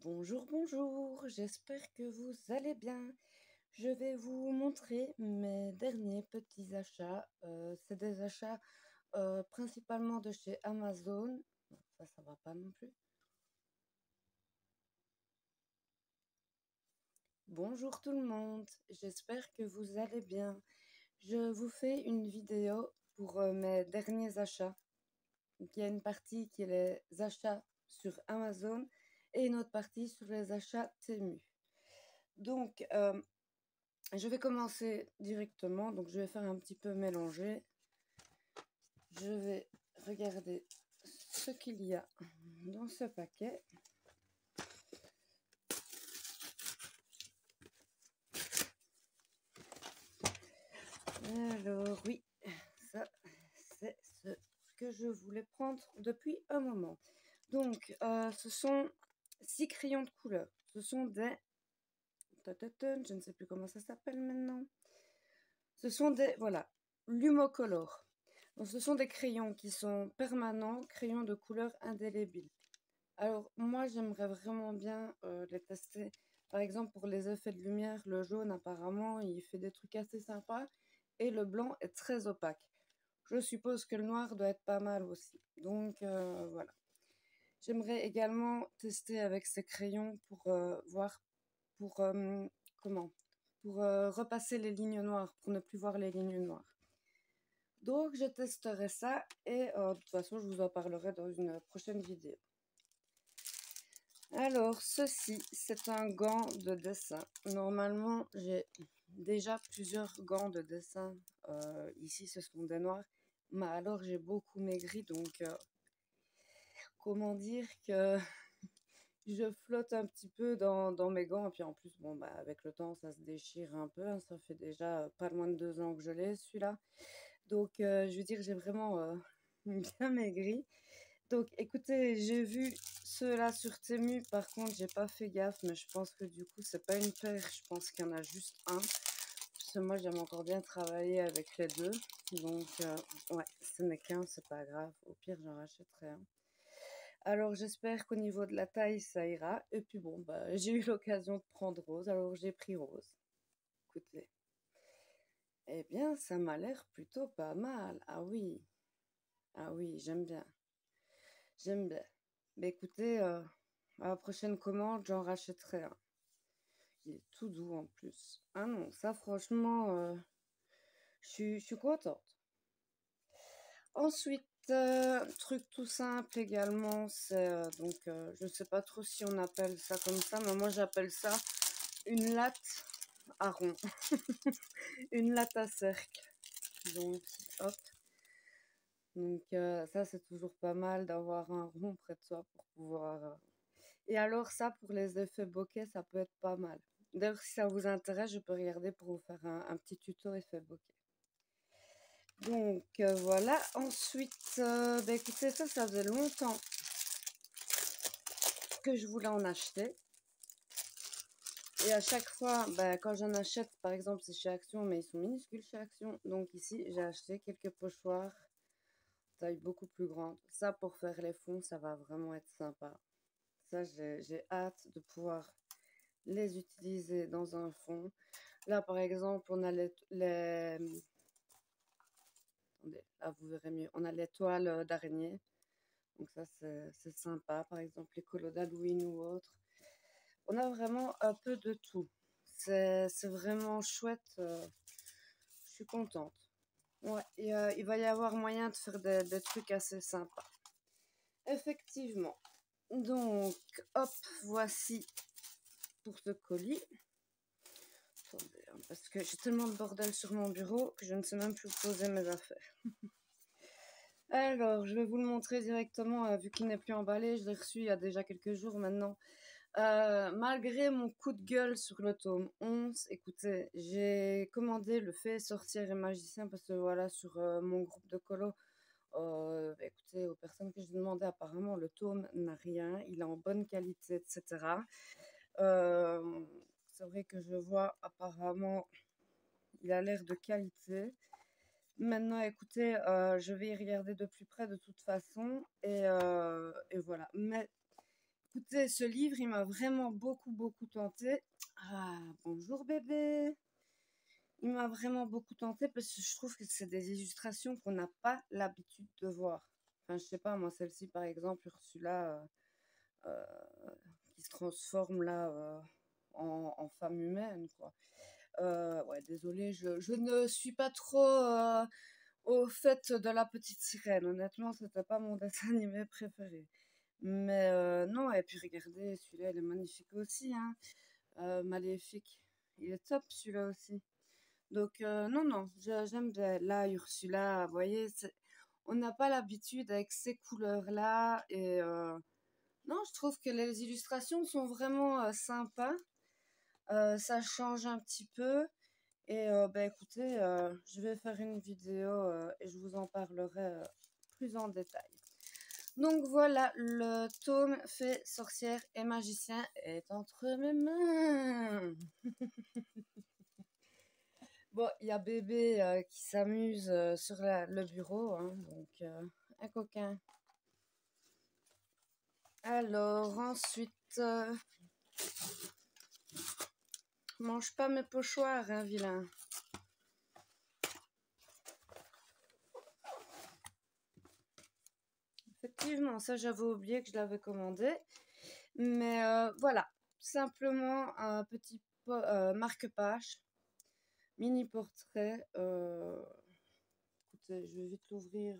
Bonjour, bonjour, j'espère que vous allez bien. Je vais vous montrer mes derniers petits achats. C'est des achats principalement de chez Amazon. Non, ça va pas non plus. Bonjour tout le monde, j'espère que vous allez bien. Je vous fais une vidéo pour mes derniers achats. Donc, il y a une partie qui est les achats sur Amazon et une autre partie sur les achats Temu. Donc, je vais commencer directement, donc je vais faire un petit peu mélanger. Je vais regarder ce qu'il y a dans ce paquet. Alors oui, ça c'est ce que je voulais prendre depuis un moment. Donc ce sont 6 crayons de couleur. Ce sont des... Je ne sais plus comment ça s'appelle maintenant. Ce sont des... Voilà, Lumocolor. Donc ce sont des crayons qui sont permanents, crayons de couleur indélébile. Alors, moi, j'aimerais vraiment bien les tester. Par exemple, pour les effets de lumière, le jaune, apparemment, il fait des trucs assez sympas. Et le blanc est très opaque. Je suppose que le noir doit être pas mal aussi. Donc, voilà. J'aimerais également tester avec ces crayons pour voir, pour, comment, pour repasser les lignes noires, pour ne plus voir les lignes noires. Donc, je testerai ça et de toute façon, je vous en parlerai dans une prochaine vidéo. Alors, ceci, c'est un gant de dessin. Normalement, j'ai déjà plusieurs gants de dessin. Ici, ce sont des noirs. Mais alors, j'ai beaucoup maigri, donc comment dire que je flotte un petit peu dans mes gants. Et puis en plus, bon, bah, avec le temps, ça se déchire un peu, hein. Ça fait déjà pas loin de 2 ans que je l'ai, celui-là. Donc, je veux dire, j'ai vraiment bien maigri. Donc, écoutez, j'ai vu ceux-là sur Temu. Par contre, j'ai pas fait gaffe, mais je pense que du coup, c'est pas une paire. Je pense qu'il y en a juste un. Parce que moi, j'aime encore bien travailler avec les deux. Donc, ouais, ce n'est qu'un, c'est pas grave. Au pire, j'en rachèterai un. Alors, j'espère qu'au niveau de la taille, ça ira. Et puis bon, bah, j'ai eu l'occasion de prendre rose, alors j'ai pris rose. Écoutez. Eh bien, ça m'a l'air plutôt pas mal. Ah oui. Ah oui, j'aime bien. J'aime bien. Mais écoutez, à la prochaine commande, j'en rachèterai un. Il est tout doux en plus. Ah non, ça franchement, je suis contente. Ensuite, truc tout simple également, c'est donc, je ne sais pas trop si on appelle ça comme ça, mais moi j'appelle ça une latte à rond. Une latte à cercle. Donc, hop. Donc, ça c'est toujours pas mal d'avoir un rond près de soi pour pouvoir et alors ça, pour les effets bokeh, ça peut être pas mal. D'ailleurs, si ça vous intéresse, je peux regarder pour vous faire un petit tuto effet bokeh. Donc voilà. Ensuite, bah, écoutez, ça faisait longtemps que je voulais en acheter. Et à chaque fois, bah, quand j'en achète, par exemple, c'est chez Action, mais ils sont minuscules chez Action. Donc ici, j'ai acheté quelques pochoirs, taille beaucoup plus grande. Ça, pour faire les fonds, ça va vraiment être sympa. Ça, j'ai hâte de pouvoir les utiliser dans un fond. Là, par exemple, on a attendez, là, vous verrez mieux. On a les toiles d'araignée. Donc ça, c'est sympa. Par exemple, les colos d'Halloween ou autres. On a vraiment un peu de tout. C'est vraiment chouette. Je suis contente. Ouais, et, il va y avoir moyen de faire des trucs assez sympas. Effectivement. Donc, hop, voici pour ce colis. Attendez, hein, parce que j'ai tellement de bordel sur mon bureau que je ne sais même plus où poser mes affaires. Alors, je vais vous le montrer directement, vu qu'il n'est plus emballé. Je l'ai reçu il y a déjà quelques jours maintenant. Malgré mon coup de gueule sur le tome 11, écoutez, j'ai commandé le Fée, Sorcière et Magicien parce que voilà, sur mon groupe de colo, écoutez, aux personnes que j'ai demandé, apparemment, le tome n'a rien. Il est en bonne qualité, etc. C'est vrai que je vois apparemment, il a l'air de qualité. Maintenant, écoutez, je vais y regarder de plus près de toute façon et voilà. Mais Écoutez, ce livre, il m'a vraiment beaucoup tenté. Ah, bonjour bébé. Il m'a vraiment beaucoup tenté parce que je trouve que c'est des illustrations qu'on n'a pas l'habitude de voir. Enfin, je sais pas, moi, celle-ci, par exemple, Ursula, euh, qui se transforme là en femme humaine, quoi. Ouais, désolée, je ne suis pas trop au fait de la petite sirène. Honnêtement, c'était pas mon dessin animé préféré. Mais non, et puis regardez, celui-là, il est magnifique aussi, hein. Maléfique. Il est top, celui-là aussi. Donc, non, non, j'aime bien. Là, Ursula, vous voyez, on n'a pas l'habitude avec ces couleurs-là. Et non, je trouve que les illustrations sont vraiment sympas. Ça change un petit peu. Et bah, écoutez, je vais faire une vidéo et je vous en parlerai plus en détail. Donc voilà, le tome Fée, sorcière et magicien est entre mes mains. Bon, il y a bébé qui s'amuse sur le bureau, hein, donc un coquin. Alors ensuite, mange pas mes pochoirs, hein, vilain. Effectivement, ça j'avais oublié que je l'avais commandé. Mais voilà, simplement un petit marque-page, mini portrait. Écoutez, je vais vite l'ouvrir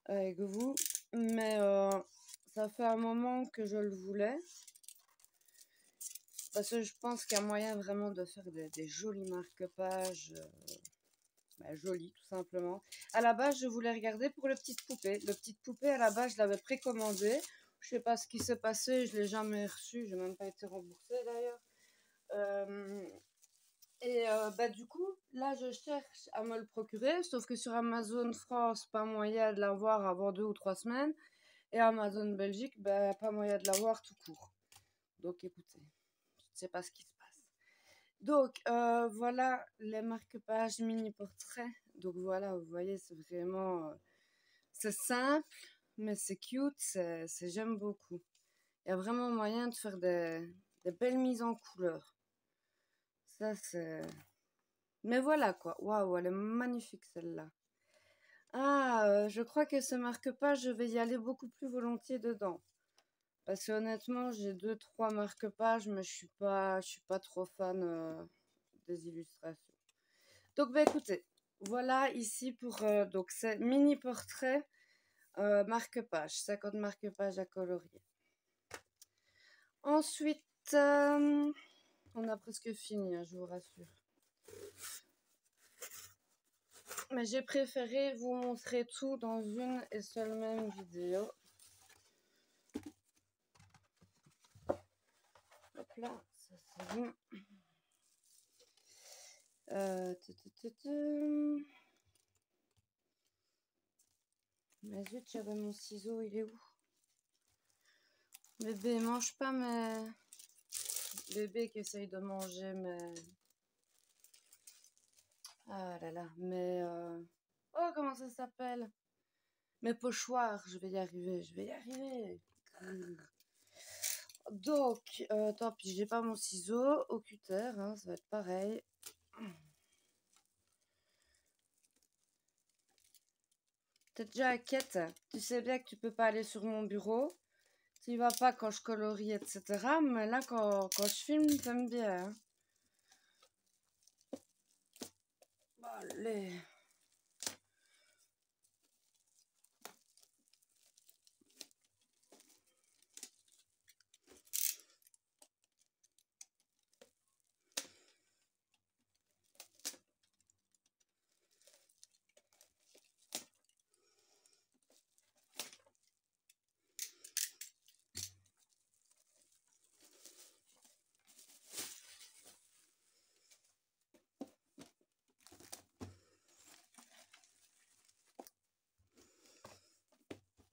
avec vous. Mais ça fait un moment que je le voulais. Parce que je pense qu'il y a moyen vraiment de faire des jolis marque-pages. Jolis, tout simplement. À la base, je voulais regarder pour le petit poupée. Le petit poupée, à la base, je l'avais précommandé. Je sais pas ce qui s'est passé, je l'ai jamais reçu. J'ai même pas été remboursée d'ailleurs. Du coup, là, je cherche à me le procurer. Sauf que sur Amazon France, pas moyen de l'avoir avant 2 ou 3 semaines. Et Amazon Belgique, pas moyen de l'avoir tout court. Donc écoutez, je ne sais pas ce qui se passe. Donc voilà les marque-pages mini-portraits. Donc voilà, vous voyez, c'est vraiment... c'est simple, mais c'est cute, j'aime beaucoup. Il y a vraiment moyen de faire des belles mises en couleur. Ça, c'est... Mais voilà quoi. Waouh, elle est magnifique celle-là. Ah, je crois que ce marque-page, je vais y aller beaucoup plus volontiers dedans. Parce que honnêtement, j'ai 2-3 marque-pages, mais je suis pas trop fan des illustrations. Donc, écoutez, voilà ici pour donc c'est mini portrait marque-page, 50 marque-pages à colorier. Ensuite, on a presque fini, hein, je vous rassure. Mais j'ai préféré vous montrer tout dans une et seule même vidéo. Hop là, ça c'est bon. Mais zut, j'avais mon ciseau, il est où? Bébé, mange pas mais... Bébé qui essaye de manger mais... Ah là là, mais... Oh, comment ça s'appelle? Mes pochoirs, je vais y arriver, je vais y arriver. Donc, tant pis, j'ai pas mon ciseau au cutter, hein, ça va être pareil. T'es déjà inquiète? Tu sais bien que tu peux pas aller sur mon bureau. Tu y vas pas quand je colorie, etc. Mais là, quand je filme, t'aimes bien. Hein. Allez.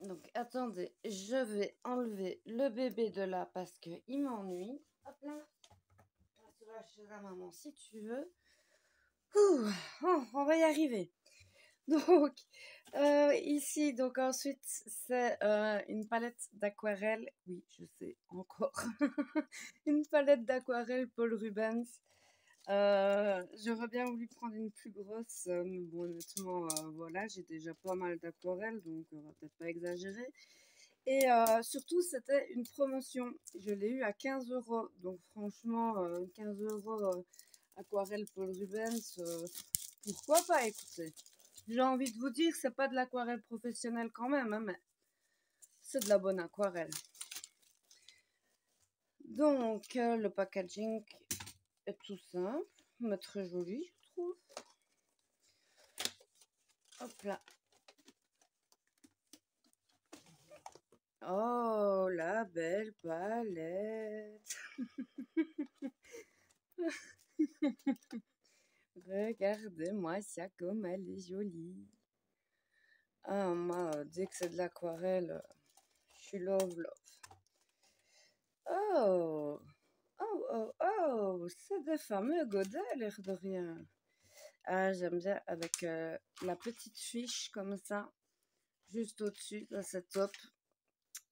Donc, attendez, je vais enlever le bébé de là parce qu'il m'ennuie. Hop là. Tu vas chez la maman si tu veux. Ouh, oh, on va y arriver. Donc, ici, donc ensuite, c'est une palette d'aquarelle. Oui, je sais, encore. Une palette d'aquarelle Paul Rubens. J'aurais bien voulu prendre une plus grosse, mais bon, honnêtement, voilà, j'ai déjà pas mal d'aquarelle, donc on va peut-être pas exagérer. Et surtout, c'était une promotion. Je l'ai eu à 15 euros. Donc, franchement, 15 euros aquarelle Paul Rubens, pourquoi pas, écoutez. J'ai envie de vous dire, c'est pas de l'aquarelle professionnelle quand même, hein, mais c'est de la bonne aquarelle. Donc, le packaging est tout simple, mais très joli, je trouve. Hop là. Oh, la belle palette. Regardez-moi ça comme elle est jolie. Ah, moi, dès que c'est de l'aquarelle, je suis love love. Oh, oh, c'est des fameux godets, l'air de rien. Ah, j'aime bien avec la petite fiche comme ça, juste au-dessus, ça c'est top.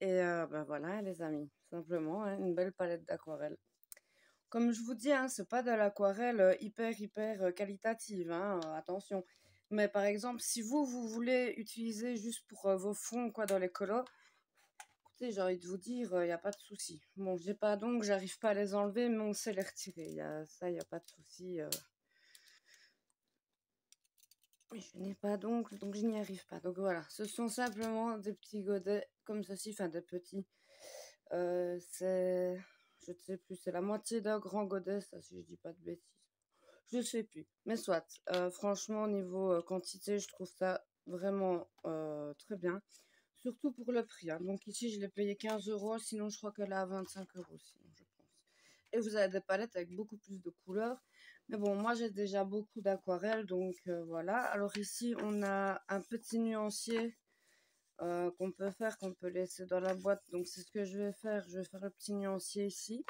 Et ben voilà, les amis, simplement, hein, une belle palette d'aquarelle. Comme je vous dis, hein, c'est pas de l'aquarelle hyper qualitative, hein, attention. Mais par exemple, si vous voulez utiliser juste pour vos fonds quoi dans les colos, écoutez, j'ai envie de vous dire, il n'y a pas de souci. Bon, j'ai pas donc, j'arrive pas à les enlever, mais on sait les retirer. Ça, il n'y a pas de souci. Mais je n'ai pas d'ongles, donc je n'y arrive pas. Donc voilà, ce sont simplement des petits godets comme ceci, enfin des petits. C'est, je ne sais plus, c'est la moitié d'un grand godet, ça, si je dis pas de bêtises. Je sais plus, mais soit. Franchement, au niveau quantité, je trouve ça vraiment très bien. Surtout pour le prix, hein. Donc ici, je l'ai payé 15 euros, sinon je crois qu'elle est à 25 euros, sinon je pense. Et vous avez des palettes avec beaucoup plus de couleurs. Mais bon, moi j'ai déjà beaucoup d'aquarelles, donc voilà. Alors ici, on a un petit nuancier qu'on peut faire, qu'on peut laisser dans la boîte. Donc c'est ce que je vais faire. Je vais faire le petit nuancier ici.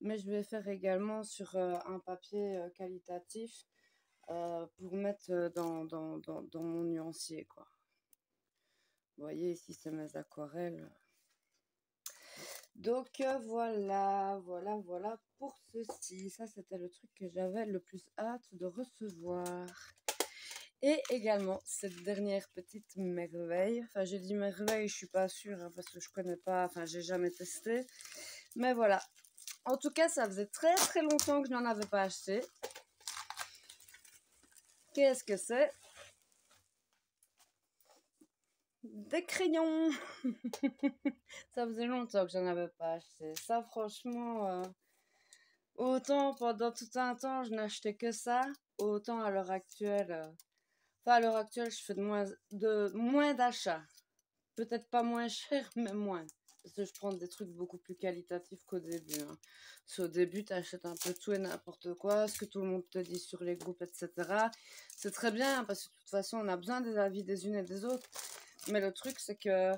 Mais je vais faire également sur un papier qualitatif pour mettre dans mon nuancier, quoi. Vous voyez, ici, c'est mes aquarelles. Donc voilà pour ceci. Ça, c'était le truc que j'avais le plus hâte de recevoir. Et également, cette dernière petite merveille. Enfin, j'ai dit merveille, je suis pas sûre, hein, parce que je connais pas, enfin, j'ai jamais testé. Mais voilà. En tout cas, ça faisait très longtemps que je n'en avais pas acheté. Qu'est-ce que c'est? Des crayons. Ça faisait longtemps que j'en avais pas acheté. Ça, franchement, autant pendant tout un temps, je n'achetais que ça. Autant à l'heure actuelle, enfin à l'heure actuelle, je fais moins d'achats. Peut-être pas moins cher, mais moins. Parce que je prends des trucs beaucoup plus qualitatifs qu'au début, hein. Parce qu'au début, tu achètes un peu tout et n'importe quoi, ce que tout le monde te dit sur les groupes, etc. C'est très bien, parce que de toute façon, on a besoin des avis des unes et des autres. Mais le truc, c'est que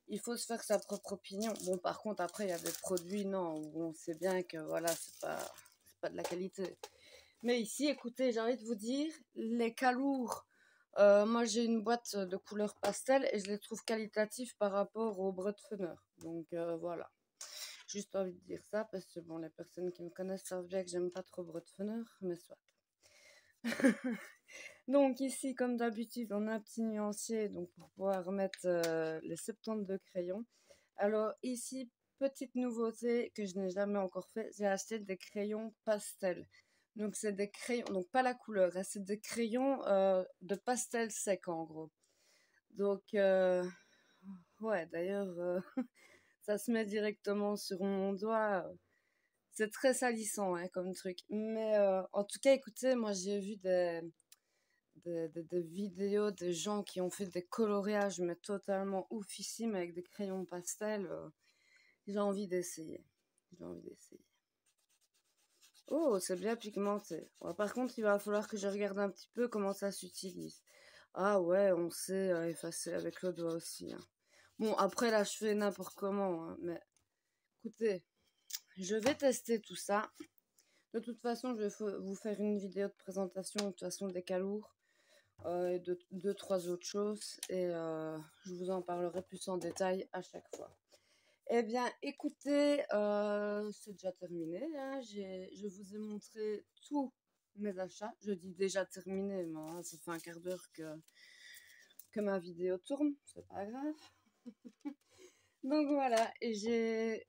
il faut se faire sa propre opinion. Bon, par contre, après, il y a des produits, non, où on sait bien que voilà, c'est pas de la qualité. Mais ici, écoutez, j'ai envie de vous dire, les calours, moi j'ai une boîte de couleurs pastel et je les trouve qualitatifs par rapport au Brodfener. Donc voilà. Juste envie de dire ça parce que bon, les personnes qui me connaissent savent bien que j'aime pas trop Brodfener, mais soit. Donc ici, comme d'habitude, on a un petit nuancier donc pour pouvoir mettre les 72 crayons. Alors ici, petite nouveauté que je n'ai jamais encore fait, j'ai acheté des crayons pastel. Donc c'est des crayons, donc pas la couleur, hein, c'est des crayons de pastel sec en gros. Donc ouais, d'ailleurs ça se met directement sur mon doigt. C'est très salissant hein, comme truc. Mais en tout cas, écoutez, moi j'ai vu des vidéos de gens qui ont fait des coloriages mais totalement oufissimes avec des crayons pastel. J'ai envie d'essayer. J'ai envie d'essayer. Oh, c'est bien pigmenté. Ouais, par contre, il va falloir que je regarde un petit peu comment ça s'utilise. Ah ouais, on sait effacer avec le doigt aussi, hein. Bon, après là, je fais n'importe comment, hein, mais écoutez, je vais tester tout ça. De toute façon, je vais vous faire une vidéo de présentation de toute façon des calours. et de 2-3 autres choses. Et je vous en parlerai plus en détail à chaque fois. Eh bien, écoutez, c'est déjà terminé, hein. Je vous ai montré tous mes achats. Je dis déjà terminé, mais hein, ça fait un quart d'heure que ma vidéo tourne. C'est pas grave. Donc voilà, et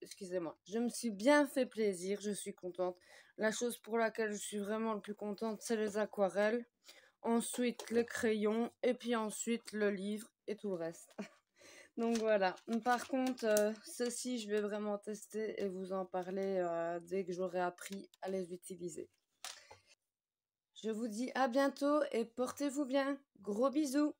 excusez-moi, je me suis bien fait plaisir, je suis contente. La chose pour laquelle je suis vraiment le plus contente, c'est les aquarelles, ensuite les crayons, et puis ensuite le livre et tout le reste. Donc voilà. Par contre, ceci, je vais vraiment tester et vous en parler dès que j'aurai appris à les utiliser. Je vous dis à bientôt et portez-vous bien. Gros bisous.